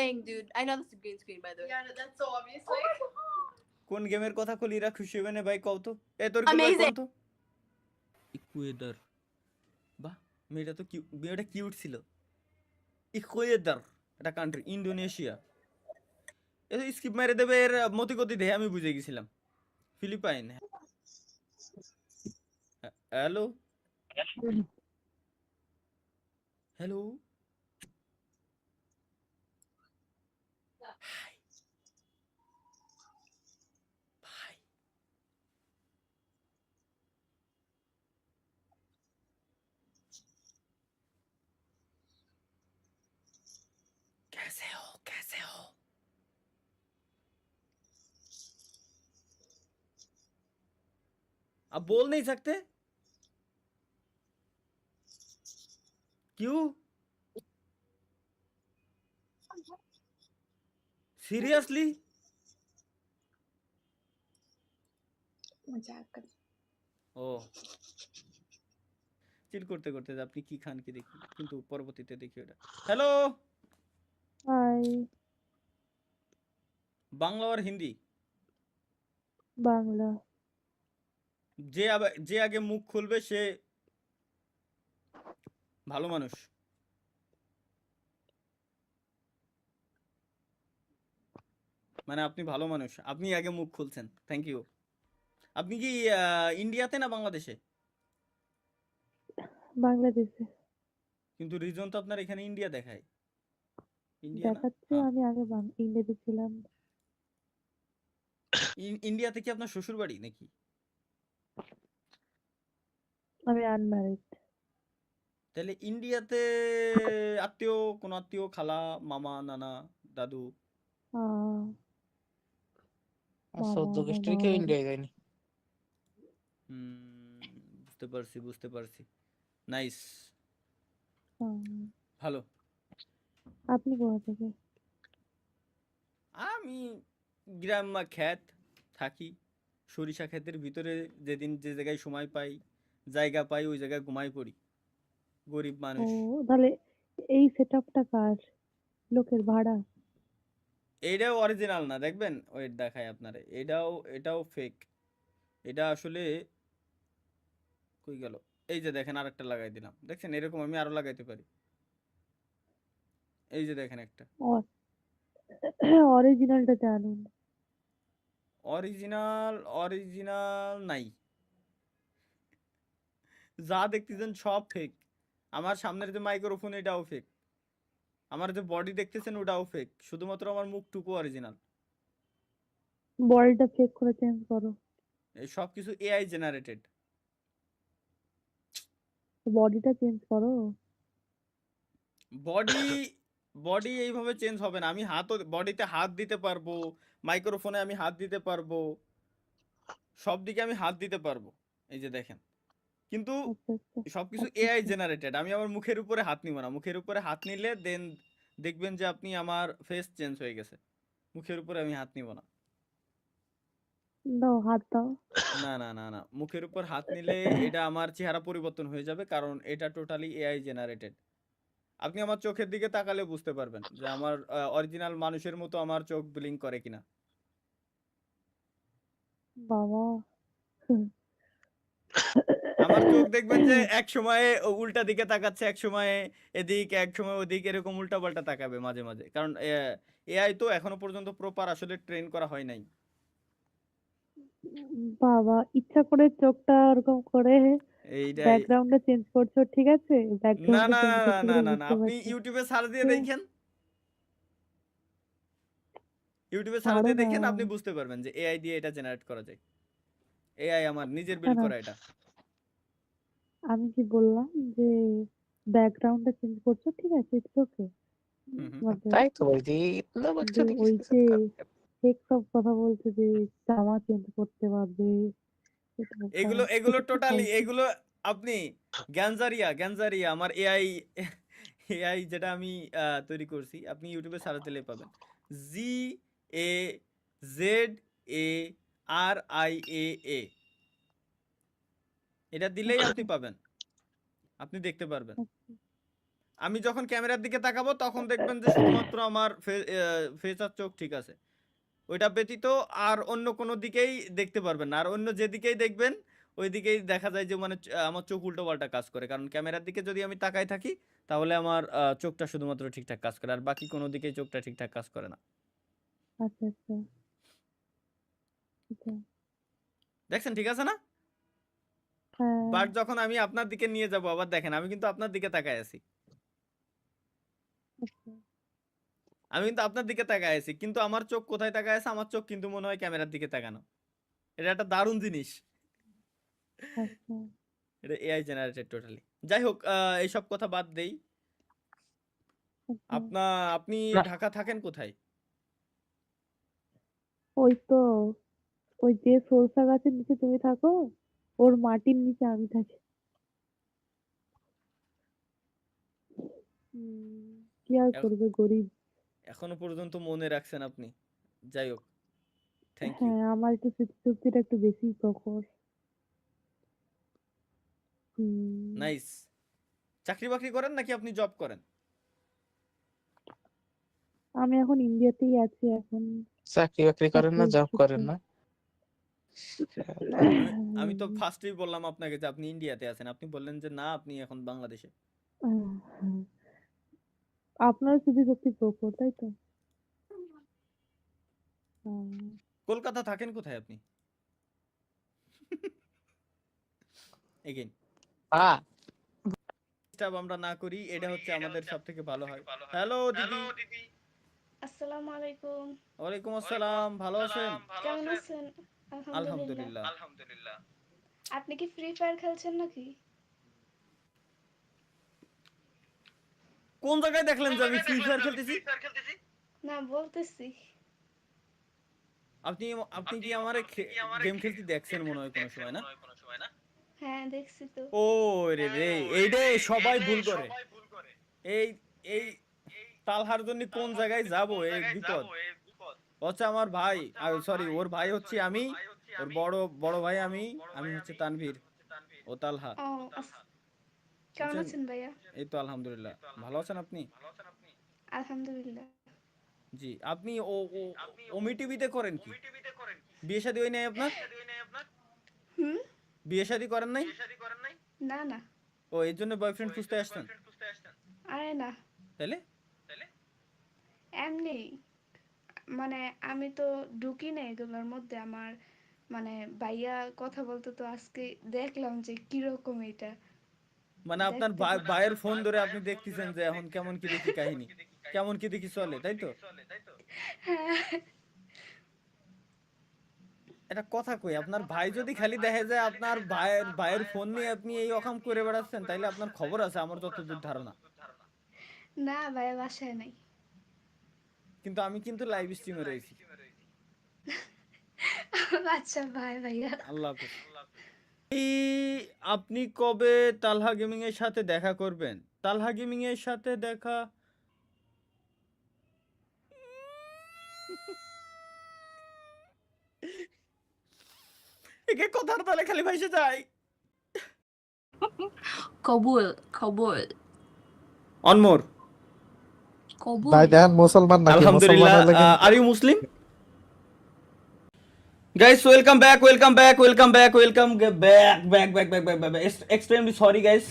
playing, dude. I know that's a green screen, by the way. Yeah, that's so obvious. Like, কোন গেমের কথা কলিরা খুশি হবে না ভাই কও তো এ তোর কোন ভাই কোন তো ইকুয়েডর বাহ মেয়েটা তো মেয়েটা কিউট ছিল ইকুয়েডর এটা কান্ট্রি ইন্দোনেশিয়া এ স্কিপ মেরে দেবে এর মতি গতি দেখে আমি বুঝে গেছিলাম ফিলিপাইন হ্যালো হ্যালো হাই ভাই कैसे हो कैसे हो आप बोल नहीं सकते क्यों सीरियसली मजाक कर ও চিল করতে করতে আপনি কি খান কি দেখি কিন্তু পরবর্তীতে দেখি ওটা হ্যালো হাই বাংলা আর হিন্দি বাংলা যে আগে মুখ খুলবে সে ভালো মানুষ মানে আপনি ভালো মানুষ আপনি আগে মুখ খুলছেন থ্যাংক ইউ আপনি কি ইন্ডিয়াতে না বাংলাদেশে বাংলাদেশে কিন্তু রিজন তো আপনার এখানে ইন্ডিয়া দেখায় ইন্ডিয়া না দেখাচ্ছে আমি আগে ইন্ডিয়াতে ছিলাম ইন্ডিয়াতে কি আপনার শ্বশুর বাড়ি নাকি আমি আনম্যারিড তাহলে ইন্ডিয়াতে আত্মীয় কোন আত্মীয় খালা মামা নানা দাদু সদ্য গোষ্ঠীর কেউ ইন্ডিয়ায় যায়নি বুঝতে পারছি নাইস ভালো আপনি কোথা থেকে আমি গ্রাম বা ক্ষেত থাকি সরিষা ক্ষেতের ভিতরে যেদিন যে জায়গায় সময় পাই জায়গা পাই ওই জায়গায় ঘুমাই পড়ি গরিব মানুষ তাহলে এই সেটআপটা কার লোকের ভাড়া এটাও অরিজিনাল না দেখবেন ওয়েট দেখায় আপনারে এটাও ফেক এটা আসলে কই গেল এই যে দেখেন আরেকটা লাগাই দিলাম দেখছেন এরকম আমি আরো লাগাইতে পারি এই যে দেখেন একটা অরিজিনালটা জানুন অরিজিনাল নাই যা দেখতেছেন সব ফেক আমার সামনের যে মাইক্রোফোন এটাও ফেক আমার যে বডি দেখতেছেন ওটাও ফেক শুধুমাত্র আমার মুখটুকু অরিজিনাল বডিটা চেক করে চেঞ্জ করো এই সব কিছু এআই জেনারেটেড বডিটা চেঞ্জ করো বডি এইভাবে চেঞ্জ হবে না আমি বডিতে হাত দিতে পারবো মাইক্রোফোনে আমি হাত দিতে পারবো সব দিকে আমি হাত দিতে পারবো এই যে দেখেন কিন্তু সবকিছু এআই জেনারেটেড আমি আমার মুখের উপরে হাত নিব না মুখের উপরে হাত নিলে দেন দেখবেন যে আপনি আমার ফেস চেঞ্জ হয়ে গেছে মুখের উপরে আমি হাত নিব না দাও হাত দাও না মুখের উপর হাত নিলে এটা আমার চেহারা পরিবর্তন হয়ে যাবে কারণ এটা টোটালি এআই জেনারেটেড আপনি আমার চোখের দিকে তাকালে বুঝতে পারবেন যে আমার অরিজিনাল মানুষের মতো আমার চোখ ব্লিঙ্ক করে কিনা বাবা আমার চোখ দেখবেন যে এক সময়ে উল্টা দিকে তাকাচ্ছে এক সময়ে এদিক এক সময় ওদিক এরকম উল্টা পাল্টা তাকাবে মাঝে মাঝে কারণ এআই তো এখনো পর্যন্ত প্রপার আসলে ট্রেন করা হয় নাই বাবা ইচ্ছা করে চোখটা এরকম করে এইটাই ব্যাকগ্রাউন্ডটা চেঞ্জ করছো ঠিক আছে না না না আপনি ইউটিউবে সার্চ দিয়ে দেখেন ইউটিউবে সার্চ দিয়ে দেখেন আপনি বুঝতে পারবেন যে এআই দিয়ে এটা জেনারেট করা যায় এআই আমার নিজের বিল্ড করা এটা আমি কি বললাম যে ব্যাকগ্রাউন্ডটা চেঞ্জ করছো ঠিক আছে ইটস ওকে তাই তো বলছি ওই যে ফেক সব কথা বলছে যে জামা চেঞ্জ করতে পারবে এগুলো টোটালি এগুলো আপনি গ্যানজারিয়া আমার এআই যেটা আমি তৈরি করছি আপনি ইউটিউবে সার্চ দিলে পাবেন GAZARIA এটা দিলেই আপনি পাবেন আপনি দেখতে পারবেন আমি যখন ক্যামেরার দিকে তাকাবো তখন দেখবেন যে শুধুমাত্র আমার ফেস আর চোখ ঠিক আছে। ওইটা ব্যতীত আর অন্য কোনো দিকেই দেখতে পারবেন না। আর অন্য যেদিকেই দেখবেন ওই দিকেই দেখা যায় যে মানে আমার চোখ উল্টো পাল্টা কাজ করে, কারণ ক্যামেরার দিকে যদি আমি তাকাই থাকি তাহলে আমার চোখটা শুধুমাত্র ঠিকঠাক কাজ করে, আর বাকি কোনো দিকেই চোখটা ঠিকঠাক কাজ করে না। আচ্ছা আচ্ছা আচ্ছা। দেখছেন ঠিক আছে না? হ্যাঁ বাট যখন আমি আপনার দিকে নিয়ে যাব আবার দেখেন আমি কিন্তু আপনার দিকে তাকায় আছি, আচ্ছা আমি কিন্তু আপনার দিকে তাকায় আছি, কিন্তু আমার চোখ কোথায় তাকায় আছে? আমার চোখ কিন্তু মনে হয় ক্যামেরার দিকে তাকানো। এটা একটা দারুণ জিনিস। আচ্ছা। এটা এআই জেনারেটেড টোটালি। যাই হোক এইসব কথা বাদ দেই। আচ্ছা। আপনি না। ঢাকা থাকেন কোথায়? ওই তো ওই যে সরষা গাছের নিচে তুমি থাকো, ওর মাটির নিচে আমি থাকি। কি আর করবে গরিব। এখনো পর্যন্ত মনে রাখছেন আপনি, যাই হোক থ্যাংক ইউ। হ্যাঁ আমার একটু স্মৃতিশক্তিটা একটু বেশি প্রখর। নাইস। চাকরি বাকরি করেন নাকি আপনি জব করেন? আমি এখন ইন্ডিয়াতেই আছি এখন। চাকরি বাকরি করেন না, জব করেন না? আমি তো ফার্স্টেই বললাম আপনাকে যে আপনি ইন্ডিয়াতে আছেন, আপনি বললেন যে না আপনি এখন বাংলাদেশে। আপনার স্মৃতিশক্তি প্রখর তাই তো? কলকাতা থাকেন কোথায় আপনি? এগেইন ডিস্টার্ব আমরা না করি, এটা হচ্ছে আমাদের সবথেকে ভালো হয়। হ্যালো দিদি। আসসালামু আলাইকুম। ওয়ালাইকুম আসসালাম, ভালো আছেন? কেমন আছেন? আলহামদুলিল্লাহ। আপনি কি ফ্রি ফায়ার খেলছেন নাকি? কোন জায়গায় দেখলেন যে আমি ফ্রি ফায়ার খেলতেছি? না বলতেছি। আপনি আপনি কি আমারে গেম খেলতে দেখছেন মনে হয় কোনো সময়, না? হ্যাঁ দেখছি তো। ও রে রে, এইটাই সবাই ভুল করে। এই এই তালহার জন্য কোন জায়গায় যাব এই বিপদ। হচ্ছে আমার ভাই, সরি ওর ভাই হচ্ছে আমি, ওর বড় ভাই আমি হচ্ছে তানভীর, ও তালহা। ও কেমন আছেন ভাইয়া? এই তো আলহামদুলিল্লাহ, ভালো আছেন আপনি? আলহামদুলিল্লাহ। জি, আপনি ওমি টিভিতে করেন কি? বিয়ে শাদী হয় নাই আপনার? বিয়ে শাদী করেন নাই? না না। ও এর জন্য বয়ফ্রেন্ড খুঁজতে আসছেন? আরে না, তাহলে এমনি মানে আমি তো ঢুকি না এগুলোর মধ্যে। আমার মানে ভাইয়া কথা বলতে তো আজকে দেখলাম যে কিরকম এটা। মানে আপনার ভাইয়ের ফোন ধরে আপনি দেখতেছেন যে এখন কেমন কি দেখি কাহিনী, কেমন কি দেখি চলে, তাই তো? এটা কথা কই, আপনার ভাই যদি খালি দেখে যায় আপনার ভাইয়ের ফোন নিয়ে আপনি এই অকাম করে বেড়াচ্ছেন, তাইলে আপনার খবর আছে আমার যতদূর ধারণা। না ভাইয়া বাসায় নাই। কিন্তু আমি কিন্তু লাইভ স্ট্রিমে রয়েছি। আচ্ছা ভাই ভাইয়া। আল্লাহ হাফেজ। আপনি কবে তালহা গেমিং এর সাথে দেখা করবেন? তালহা গেমিং এর সাথে দেখা একে কথার তালে খালি ভাইসে যায়। কবুল অনমোর ভাই দেখেন মুসলমান নাকি? আলহামদুলিল্লাহ। মুসলমান হলে কিন্তু are you Muslim? Guys, welcome back. Extremely sorry guys.